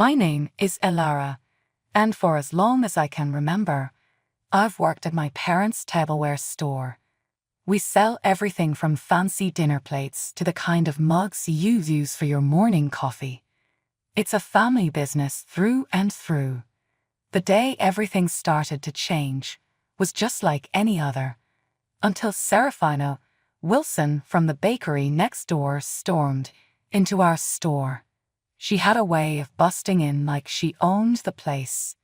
My name is Elara, and for as long as I can remember, I've worked at my parents' tableware store. We sell everything from fancy dinner plates to the kind of mugs you use for your morning coffee. It's a family business through and through. The day everything started to change was just like any other, until Serafina Wilson from the bakery next door stormed into our store. She had a way of busting in like she owned the place.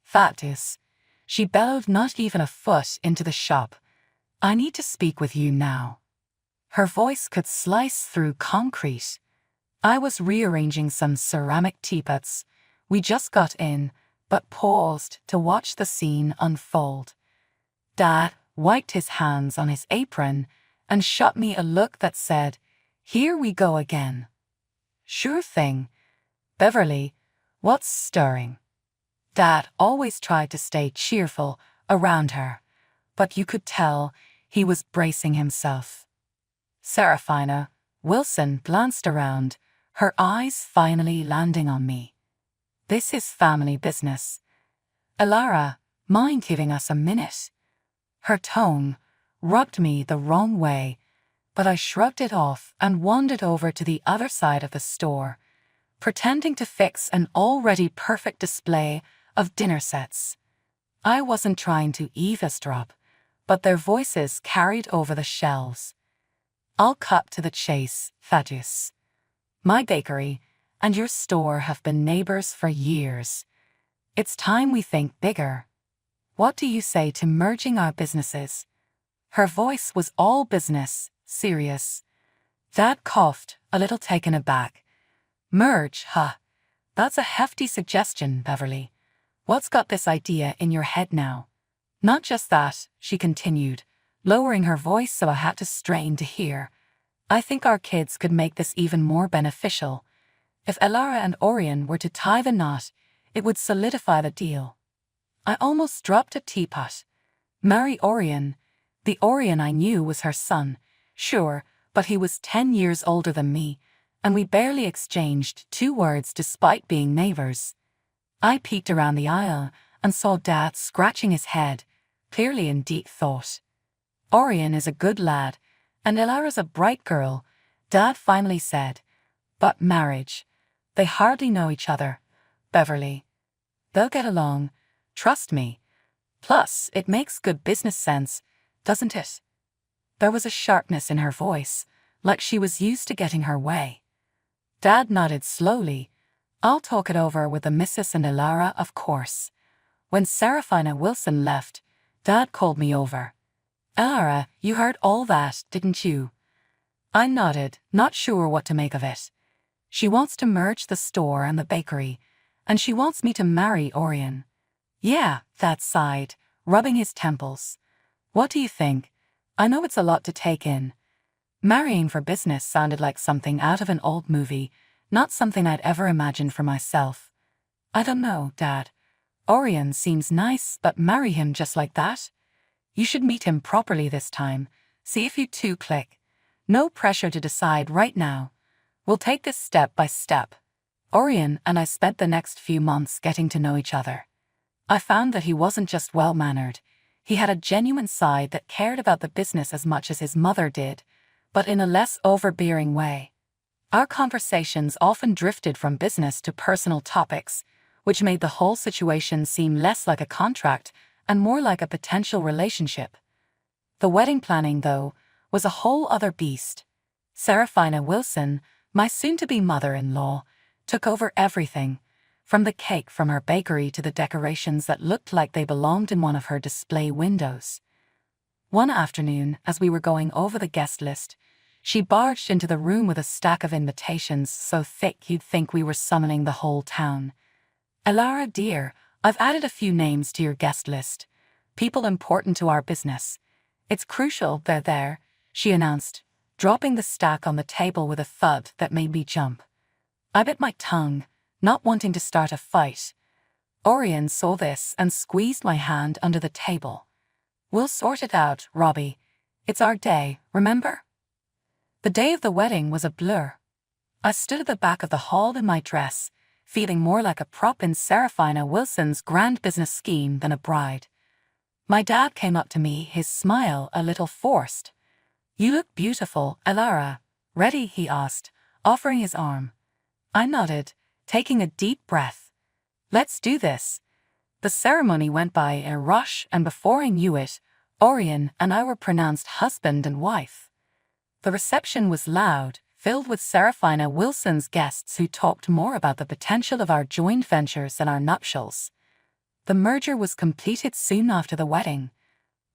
Fact is, she bellowed not even a foot into the shop. "I need to speak with you now." Her voice could slice through concrete. I was rearranging some ceramic teapots. We just got in, but paused to watch the scene unfold. Dad wiped his hands on his apron and shot me a look that said, "Here we go again." "Sure thing. Beverly, what's stirring?" Dad always tried to stay cheerful around her, but you could tell he was bracing himself. Serafina Wilson glanced around, her eyes finally landing on me. "This is family business. Elara, mind giving us a minute?" Her tone rubbed me the wrong way, but I shrugged it off and wandered over to the other side of the store, pretending to fix an already perfect display of dinner sets. I wasn't trying to eavesdrop, but their voices carried over the shelves. "I'll cut to the chase, Thaddeus. My bakery and your store have been neighbors for years. It's time we think bigger. What do you say to merging our businesses?" Her voice was all business, serious. Dad coughed, a little taken aback. "Merge, huh? That's a hefty suggestion, Beverly. What's got this idea in your head now?" "Not just that," she continued, lowering her voice so I had to strain to hear. "I think our kids could make this even more beneficial. If Elara and Orion were to tie the knot, it would solidify the deal." I almost dropped a teapot. Marry Orion. The Orion I knew was her son, sure, but he was 10 years older than me, and we barely exchanged 2 words despite being neighbors. I peeked around the aisle and saw Dad scratching his head, clearly in deep thought. "Orion is a good lad, and Elara's a bright girl," Dad finally said. "But marriage, they hardly know each other, Beverly. They'll get along, trust me. Plus, it makes good business sense, doesn't it?" There was a sharpness in her voice, like she was used to getting her way. Dad nodded slowly. "I'll talk it over with the missus and Elara, of course." When Serafina Wilson left, Dad called me over. "Elara, you heard all that, didn't you?" I nodded, not sure what to make of it. "She wants to merge the store and the bakery, and she wants me to marry Orion." "Yeah," Dad sighed, rubbing his temples. "What do you think? I know it's a lot to take in." Marrying for business sounded like something out of an old movie, not something I'd ever imagined for myself. "I don't know, Dad. Orion seems nice, but marry him just like that? You should meet him properly this time. See if you two click. No pressure to decide right now. We'll take this step by step." Orion and I spent the next few months getting to know each other. I found that he wasn't just well-mannered. He had a genuine side that cared about the business as much as his mother did, but in a less overbearing way. Our conversations often drifted from business to personal topics, which made the whole situation seem less like a contract and more like a potential relationship. The wedding planning, though, was a whole other beast. Serafina Wilson, my soon-to-be mother-in-law, took over everything, from the cake from her bakery to the decorations that looked like they belonged in one of her display windows. One afternoon, as we were going over the guest list, she barged into the room with a stack of invitations so thick you'd think we were summoning the whole town. "Elara, dear, I've added a few names to your guest list. People important to our business. It's crucial they're there," she announced, dropping the stack on the table with a thud that made me jump. I bit my tongue, not wanting to start a fight. Orion saw this and squeezed my hand under the table. "We'll sort it out, Robbie. It's our day, remember?" The day of the wedding was a blur. I stood at the back of the hall in my dress, feeling more like a prop in Serafina Wilson's grand business scheme than a bride. My dad came up to me, his smile a little forced. "You look beautiful, Elara. Ready?" he asked, offering his arm. I nodded, taking a deep breath. "Let's do this." The ceremony went by in a rush, and before I knew it, Orion and I were pronounced husband and wife. The reception was loud, filled with Serafina Wilson's guests who talked more about the potential of our joint ventures than our nuptials. The merger was completed soon after the wedding.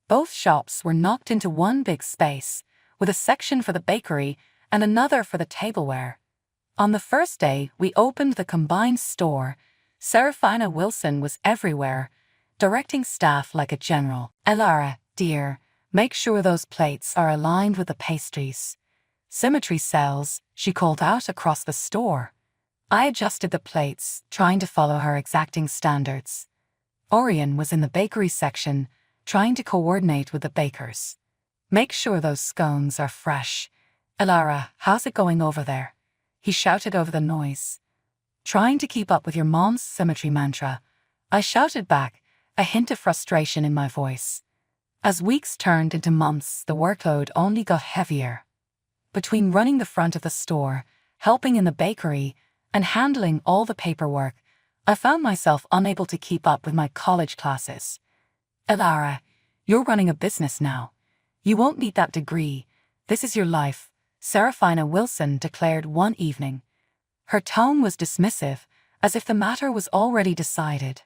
Both shops were knocked into one big space, with a section for the bakery and another for the tableware. On the first day we opened the combined store, Serafina Wilson was everywhere, directing staff like a general. "Elara, dear, make sure those plates are aligned with the pastries. Symmetry sells," she called out across the store. I adjusted the plates, trying to follow her exacting standards. Orion was in the bakery section, trying to coordinate with the bakers. "Make sure those scones are fresh. Elara, how's it going over there?" he shouted over the noise. "Trying to keep up with your mom's symmetry mantra," I shouted back, a hint of frustration in my voice. As weeks turned into months, the workload only got heavier. Between running the front of the store, helping in the bakery, and handling all the paperwork, I found myself unable to keep up with my college classes. "Elara, you're running a business now. You won't need that degree. This is your life," Serafina Wilson declared one evening. Her tone was dismissive, as if the matter was already decided.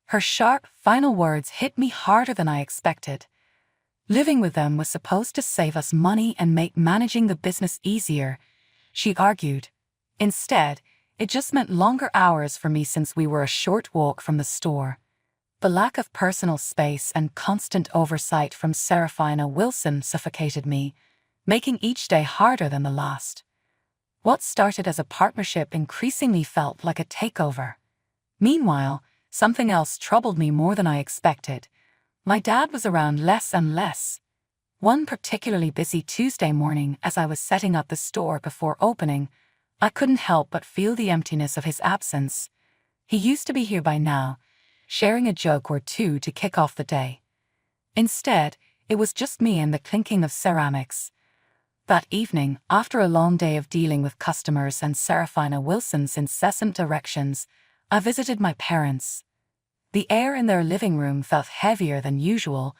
Her sharp, final words hit me harder than I expected. Living with them was supposed to save us money and make managing the business easier, she argued. Instead, it just meant longer hours for me since we were a short walk from the store. The lack of personal space and constant oversight from Serafina Wilson suffocated me, making each day harder than the last. What started as a partnership increasingly felt like a takeover. Meanwhile, something else troubled me more than I expected. My dad was around less and less. One particularly busy Tuesday morning, as I was setting up the store before opening, I couldn't help but feel the emptiness of his absence. He used to be here by now, sharing a joke or two to kick off the day. Instead, it was just me and the clinking of ceramics. That evening, after a long day of dealing with customers and Serafina Wilson's incessant directions, I visited my parents. The air in their living room felt heavier than usual,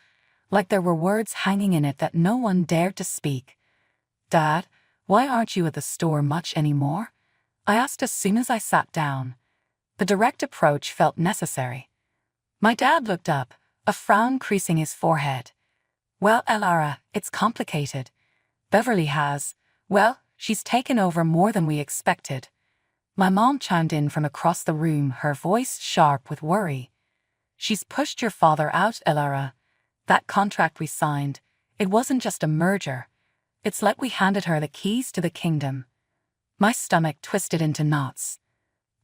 like there were words hanging in it that no one dared to speak. "Dad, why aren't you at the store much anymore?" I asked as soon as I sat down. The direct approach felt necessary. My dad looked up, a frown creasing his forehead. "Well, Elara, it's complicated. Beverly she's taken over more than we expected." My mom chimed in from across the room, her voice sharp with worry. "She's pushed your father out, Elara. That contract we signed, it wasn't just a merger. It's like we handed her the keys to the kingdom." My stomach twisted into knots.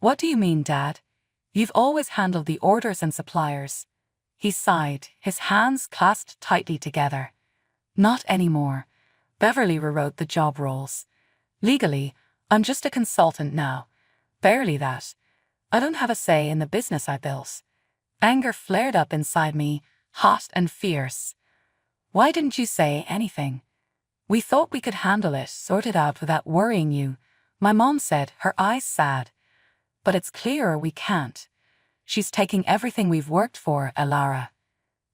"What do you mean, Dad? You've always handled the orders and suppliers." He sighed, his hands clasped tightly together. "Not anymore. Beverly rewrote the job roles. Legally, I'm just a consultant now. Barely that. I don't have a say in the business I built." Anger flared up inside me, hot and fierce. "Why didn't you say anything? We thought we could handle it, sort it out without worrying you," my mom said, her eyes sad. "But it's clearer we can't. She's taking everything we've worked for, Elara."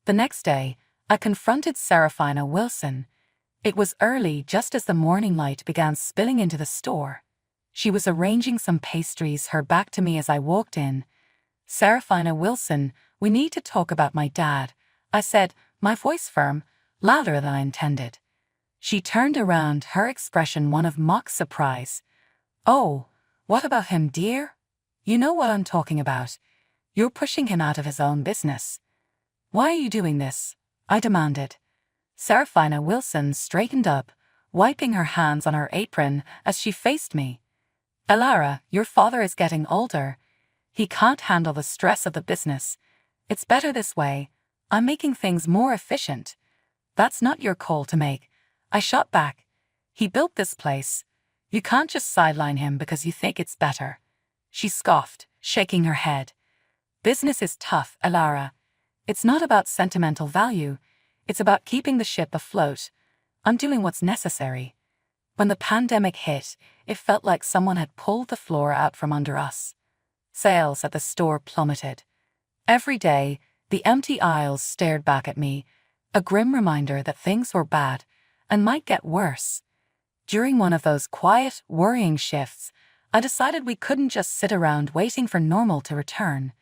The next day, I confronted Serafina Wilson. It was early, just as the morning light began spilling into the store. She was arranging some pastries, her back to me as I walked in. "Serafina Wilson, we need to talk about my dad," I said, my voice firm, louder than I intended. She turned around, her expression one of mock surprise. "Oh, what about him, dear? You know what I'm talking about. You're pushing him out of his own business." "Why are you doing this?" I demanded. Serafina Wilson straightened up, wiping her hands on her apron as she faced me. "Elara, your father is getting older. He can't handle the stress of the business. It's better this way. I'm making things more efficient." "That's not your call to make," I shot back. "He built this place. You can't just sideline him because you think it's better." She scoffed, shaking her head. Business is tough, Elara. It's not about sentimental value. It's about keeping the ship afloat. I'm doing what's necessary. When the pandemic hit, it felt like someone had pulled the floor out from under us. Sales at the store plummeted. Every day, the empty aisles stared back at me, a grim reminder that things were bad and might get worse. During one of those quiet, worrying shifts, I decided we couldn't just sit around waiting for normal to return.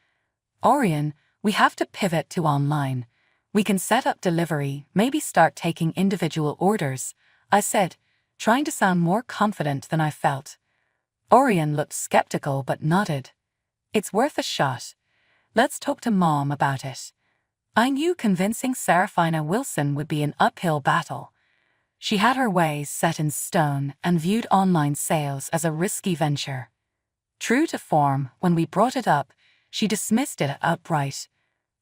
Orion, we have to pivot to online. We can set up delivery, maybe start taking individual orders, I said, trying to sound more confident than I felt. Orion looked skeptical but nodded. It's worth a shot. Let's talk to Mom about it. I knew convincing Serafina Wilson would be an uphill battle. She had her ways set in stone and viewed online sales as a risky venture. True to form, when we brought it up, she dismissed it outright.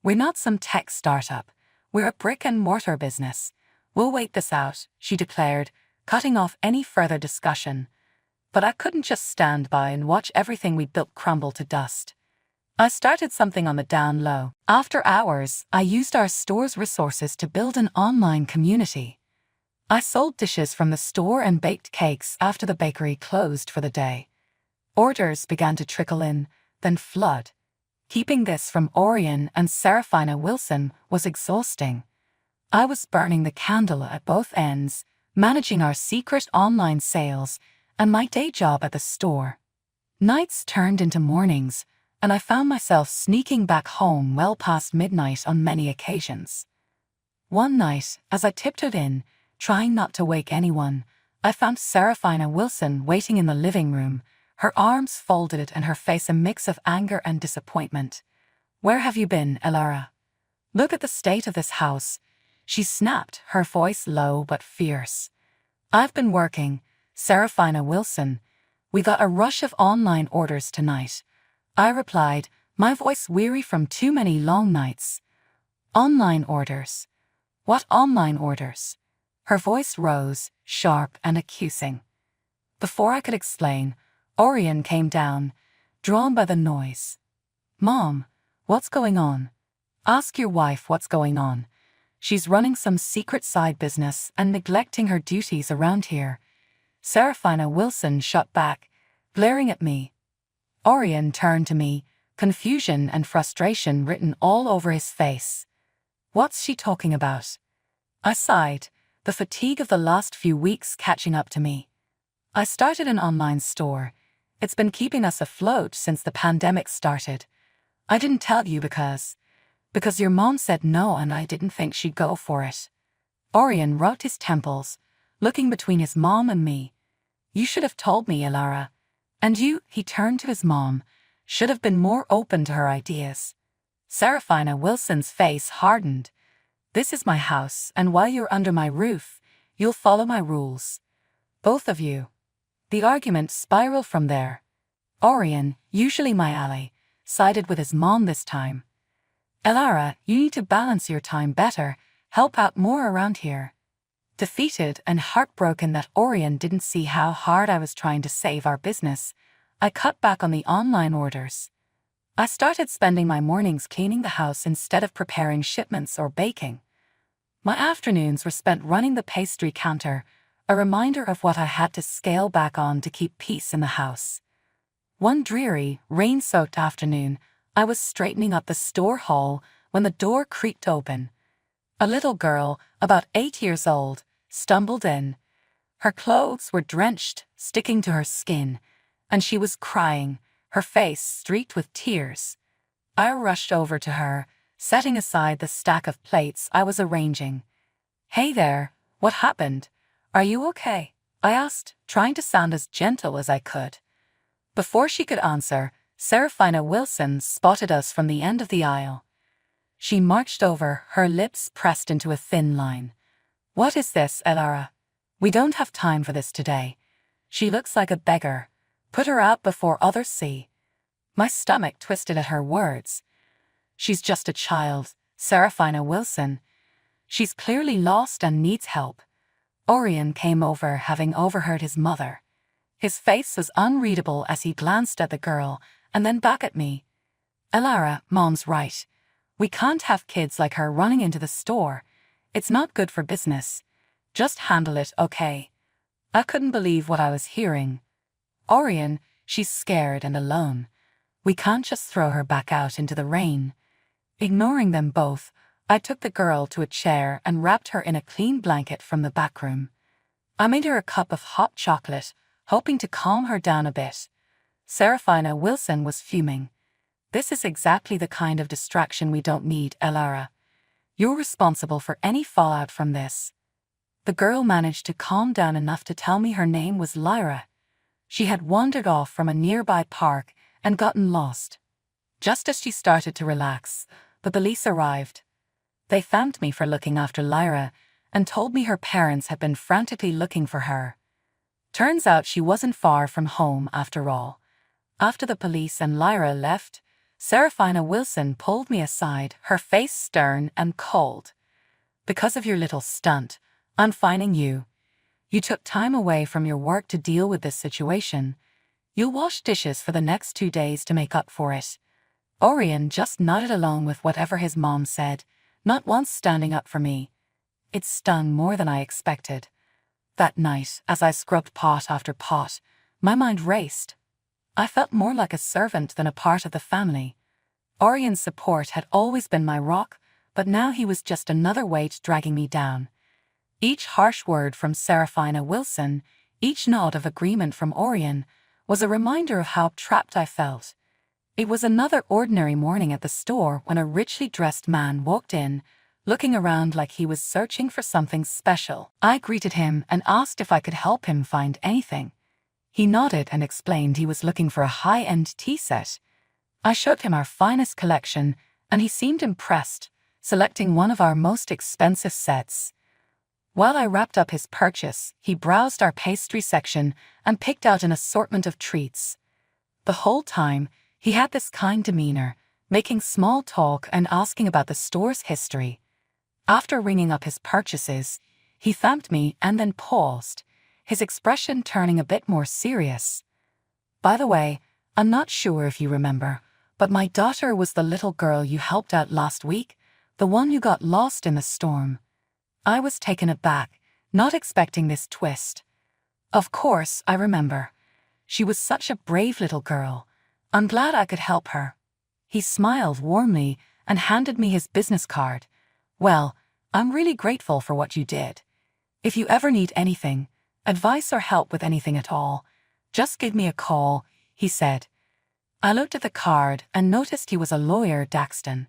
We're not some tech startup. We're a brick-and-mortar business. We'll wait this out, she declared, cutting off any further discussion. But I couldn't just stand by and watch everything we'd built crumble to dust. I started something on the down low. After hours, I used our store's resources to build an online community. I sold dishes from the store and baked cakes after the bakery closed for the day. Orders began to trickle in, then flood. Keeping this from Orion and Serafina Wilson was exhausting. I was burning the candle at both ends, managing our secret online sales and my day job at the store. Nights turned into mornings, and I found myself sneaking back home well past midnight on many occasions. One night, as I tiptoed in, trying not to wake anyone, I found Serafina Wilson waiting in the living room, her arms folded and her face a mix of anger and disappointment. "Where have you been, Elara? Look at the state of this house," she snapped, her voice low but fierce. "I've been working, Serafina Wilson. We got a rush of online orders tonight," I replied, my voice weary from too many long nights. "Online orders? What online orders?" Her voice rose, sharp and accusing. Before I could explain, Orion came down, drawn by the noise. "Mom, what's going on? Ask your wife what's going on. She's running some secret side business and neglecting her duties around here." Serafina Wilson shot back, glaring at me. Orion turned to me, confusion and frustration written all over his face. "What's she talking about?" I sighed, the fatigue of the last few weeks catching up to me. "I started an online store. It's been keeping us afloat since the pandemic started. I didn't tell you because your mom said no and I didn't think she'd go for it." Orion rubbed his temples, looking between his mom and me. "You should have told me, Elara. And you," he turned to his mom, "should have been more open to her ideas." Serafina Wilson's face hardened. "This is my house, and while you're under my roof, you'll follow my rules. Both of you." The argument spiraled from there. Orion, usually my ally, sided with his mom this time. "Elara, you need to balance your time better, help out more around here." Defeated and heartbroken that Orion didn't see how hard I was trying to save our business, I cut back on the online orders. I started spending my mornings cleaning the house instead of preparing shipments or baking. My afternoons were spent running the pastry counter, a reminder of what I had to scale back on to keep peace in the house. One dreary, rain-soaked afternoon, I was straightening up the store hall when the door creaked open. A little girl, about 8 years old, stumbled in. Her clothes were drenched, sticking to her skin, and she was crying, her face streaked with tears. I rushed over to her, setting aside the stack of plates I was arranging. "Hey there, what happened? Are you okay?" I asked, trying to sound as gentle as I could. Before she could answer, Serafina Wilson spotted us from the end of the aisle. She marched over, her lips pressed into a thin line. "What is this, Elara? We don't have time for this today. She looks like a beggar. Put her out before others see." My stomach twisted at her words. "She's just a child, Serafina Wilson. She's clearly lost and needs help." Orion came over, having overheard his mother. His face was unreadable as he glanced at the girl, and then back at me. Elara, Mom's right. We can't have kids like her running into the store. It's not good for business. Just handle it, okay? I couldn't believe what I was hearing. Orion, she's scared and alone. We can't just throw her back out into the rain. Ignoring them both, I took the girl to a chair and wrapped her in a clean blanket from the back room. I made her a cup of hot chocolate, hoping to calm her down a bit. Seraphina Wilson was fuming. This is exactly the kind of distraction we don't need, Elara. You're responsible for any fallout from this. The girl managed to calm down enough to tell me her name was Lyra. She had wandered off from a nearby park and gotten lost. Just as she started to relax, the police arrived. They thanked me for looking after Lyra and told me her parents had been frantically looking for her. Turns out she wasn't far from home after all. After the police and Lyra left, Seraphina Wilson pulled me aside, her face stern and cold. Because of your little stunt, I'm fining you. You took time away from your work to deal with this situation. You'll wash dishes for the next 2 days to make up for it. Orion just nodded along with whatever his mom said, not once standing up for me. It stung more than I expected. That night, as I scrubbed pot after pot, my mind raced. I felt more like a servant than a part of the family. Orion's support had always been my rock, but now he was just another weight dragging me down. Each harsh word from Seraphina Wilson, each nod of agreement from Orion, was a reminder of how trapped I felt. It was another ordinary morning at the store when a richly dressed man walked in, looking around like he was searching for something special. I greeted him and asked if I could help him find anything. He nodded and explained he was looking for a high-end tea set. I showed him our finest collection, and he seemed impressed, selecting one of our most expensive sets. While I wrapped up his purchase, he browsed our pastry section and picked out an assortment of treats. The whole time, he had this kind demeanor, making small talk and asking about the store's history. After ringing up his purchases, he thanked me and then paused, his expression turning a bit more serious. By the way, I'm not sure if you remember, but my daughter was the little girl you helped out last week, the one who got lost in the storm. I was taken aback, not expecting this twist. Of course, I remember. She was such a brave little girl. I'm glad I could help her. He smiled warmly and handed me his business card. Well, I'm really grateful for what you did. If you ever need anything, advice or help with anything at all, just give me a call, he said. I looked at the card and noticed he was a lawyer, Daxton.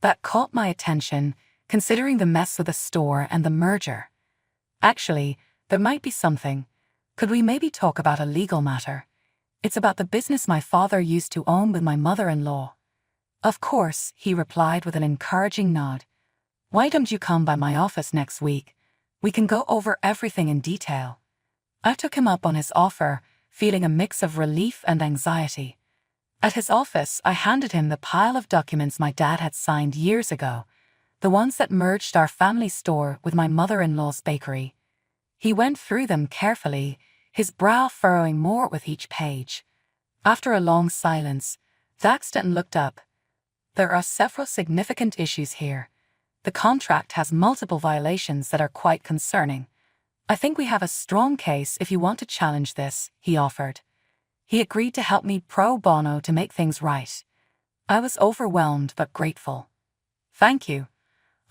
That caught my attention, considering the mess with the store and the merger. Actually, there might be something. Could we maybe talk about a legal matter? It's about the business my father used to own with my mother-in-law. Of course, he replied with an encouraging nod. Why don't you come by my office next week? We can go over everything in detail. I took him up on his offer, feeling a mix of relief and anxiety. At his office, I handed him the pile of documents my dad had signed years ago, the ones that merged our family store with my mother-in-law's bakery. He went through them carefully, his brow furrowing more with each page. After a long silence, Daxton looked up. There are several significant issues here. The contract has multiple violations that are quite concerning. I think we have a strong case if you want to challenge this, he offered. He agreed to help me pro bono to make things right. I was overwhelmed but grateful. Thank you.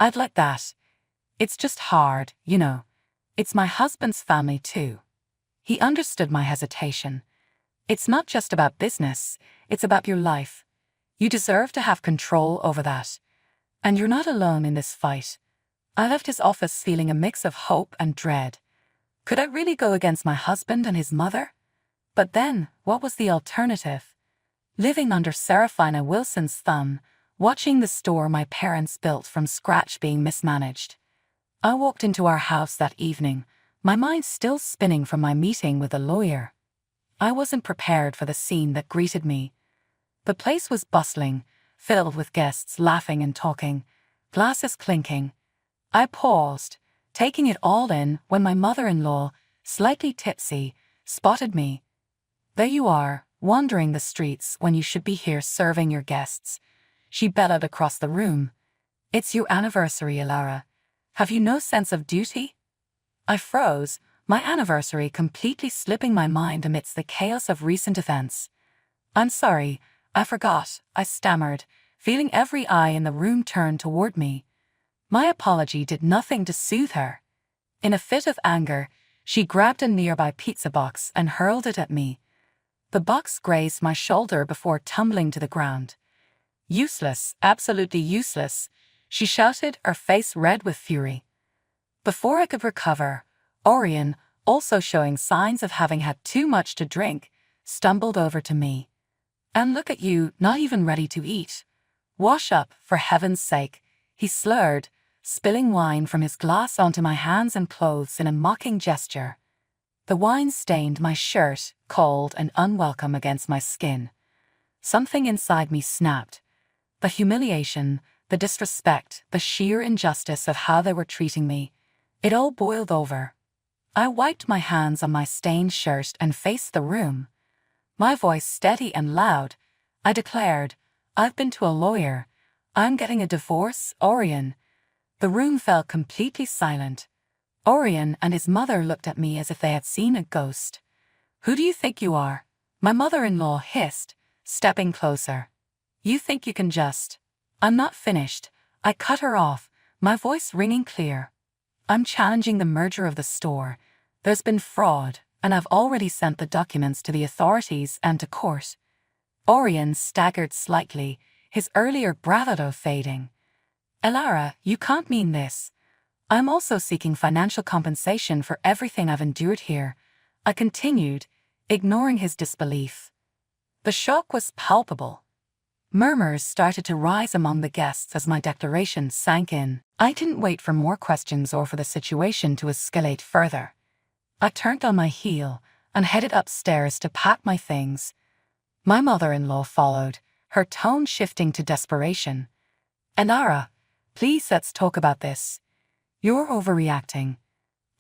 I'd like that. It's just hard, you know. It's my husband's family too. He understood my hesitation. It's not just about business, it's about your life. You deserve to have control over that. And you're not alone in this fight. I left his office feeling a mix of hope and dread. Could I really go against my husband and his mother? But then, what was the alternative? Living under Seraphina Wilson's thumb, watching the store my parents built from scratch being mismanaged. I walked into our house that evening, my mind still spinning from my meeting with the lawyer. I wasn't prepared for the scene that greeted me. The place was bustling, filled with guests laughing and talking, glasses clinking. I paused, taking it all in when my mother-in-law, slightly tipsy, spotted me. There you are, wandering the streets when you should be here serving your guests?" She bellowed across the room. "It's your anniversary, Elara. Have you no sense of duty?" I froze, my anniversary completely slipping my mind amidst the chaos of recent events. "I'm sorry, I forgot," I stammered, feeling every eye in the room turn toward me. My apology did nothing to soothe her. In a fit of anger, she grabbed a nearby pizza box and hurled it at me. The box grazed my shoulder before tumbling to the ground. "Useless, absolutely useless," she shouted, her face red with fury. Before I could recover, Orion, also showing signs of having had too much to drink, stumbled over to me. "And look at you, not even ready to eat. Wash up, for heaven's sake," he slurred, spilling wine from his glass onto my hands and clothes in a mocking gesture. The wine stained my shirt, cold and unwelcome against my skin. Something inside me snapped. The humiliation, the disrespect, the sheer injustice of how they were treating me, it all boiled over. I wiped my hands on my stained shirt and faced the room. My voice steady and loud, I declared, "I've been to a lawyer. I'm getting a divorce, Orion." The room fell completely silent. Orion and his mother looked at me as if they had seen a ghost. "Who do you think you are?" my mother-in-law hissed, stepping closer. "You think you can just—" I'm not finished. I cut her off, my voice ringing clear. "I'm challenging the merger of the store. There's been fraud, and I've already sent the documents to the authorities and to court." Orion staggered slightly, his earlier bravado fading. "Elara, you can't mean this. I'm also seeking financial compensation for everything I've endured here," I continued, ignoring his disbelief. The shock was palpable. Murmurs started to rise among the guests as my declaration sank in. I didn't wait for more questions or for the situation to escalate further. I turned on my heel and headed upstairs to pack my things. My mother-in-law followed, her tone shifting to desperation. "Elara, please let's talk about this. You're overreacting."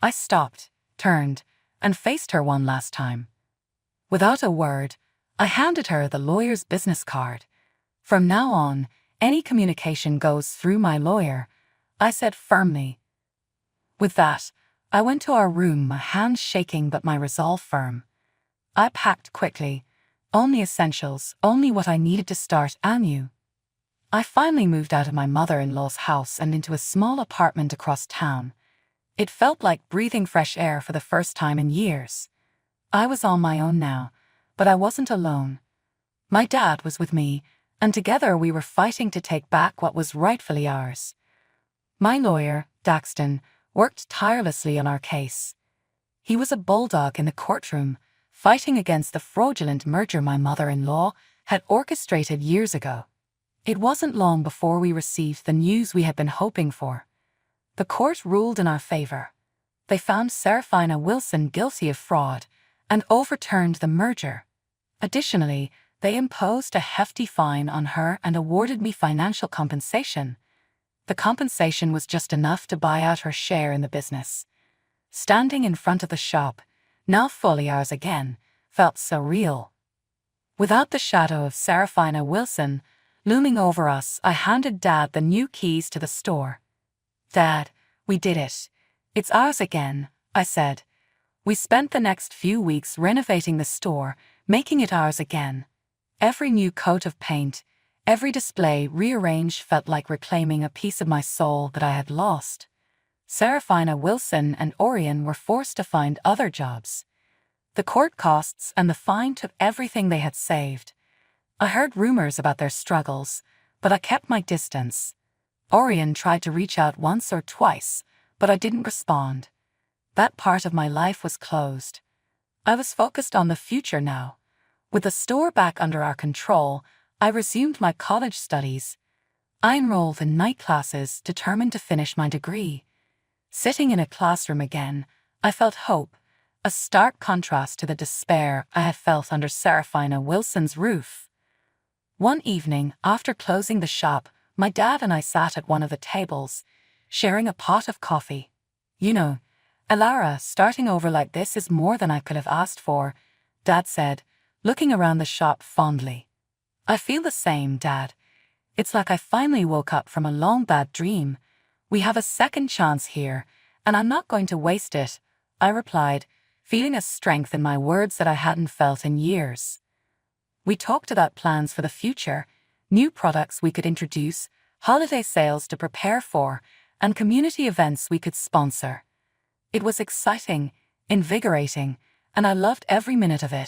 I stopped, turned, and faced her one last time. Without a word, I handed her the lawyer's business card. "From now on, any communication goes through my lawyer," I said firmly. With that, I went to our room, my hands shaking but my resolve firm. I packed quickly, only essentials, only what I needed to start anew. I finally moved out of my mother-in-law's house and into a small apartment across town. It felt like breathing fresh air for the first time in years. I was on my own now, but I wasn't alone. My dad was with me, and together we were fighting to take back what was rightfully ours. My lawyer, Daxton, worked tirelessly on our case. He was a bulldog in the courtroom, fighting against the fraudulent merger my mother-in-law had orchestrated years ago. It wasn't long before we received the news we had been hoping for. The court ruled in our favor. They found Serafina Wilson guilty of fraud and overturned the merger. Additionally, they imposed a hefty fine on her and awarded me financial compensation. The compensation was just enough to buy out her share in the business. Standing in front of the shop, now fully ours again, felt so real. Without the shadow of Serafina Wilson looming over us, I handed Dad the new keys to the store. "Dad, we did it. It's ours again," I said. We spent the next few weeks renovating the store, making it ours again. Every new coat of paint, every display rearranged felt like reclaiming a piece of my soul that I had lost. Serafina Wilson and Orion were forced to find other jobs. The court costs and the fine took everything they had saved. I heard rumors about their struggles, but I kept my distance. Orion tried to reach out once or twice, but I didn't respond. That part of my life was closed. I was focused on the future now. With the store back under our control, I resumed my college studies. I enrolled in night classes, determined to finish my degree. Sitting in a classroom again, I felt hope, a stark contrast to the despair I had felt under Serafina Wilson's roof. One evening, after closing the shop, my dad and I sat at one of the tables, sharing a pot of coffee. "You know, Elara, starting over like this is more than I could have asked for," Dad said, looking around the shop fondly. I feel the same, Dad. It's like I finally woke up from a long bad dream. We have a second chance here, and I'm not going to waste it, I replied, feeling a strength in my words that I hadn't felt in years. We talked about plans for the future, new products we could introduce, holiday sales to prepare for, and community events we could sponsor. It was exciting, invigorating, and I loved every minute of it.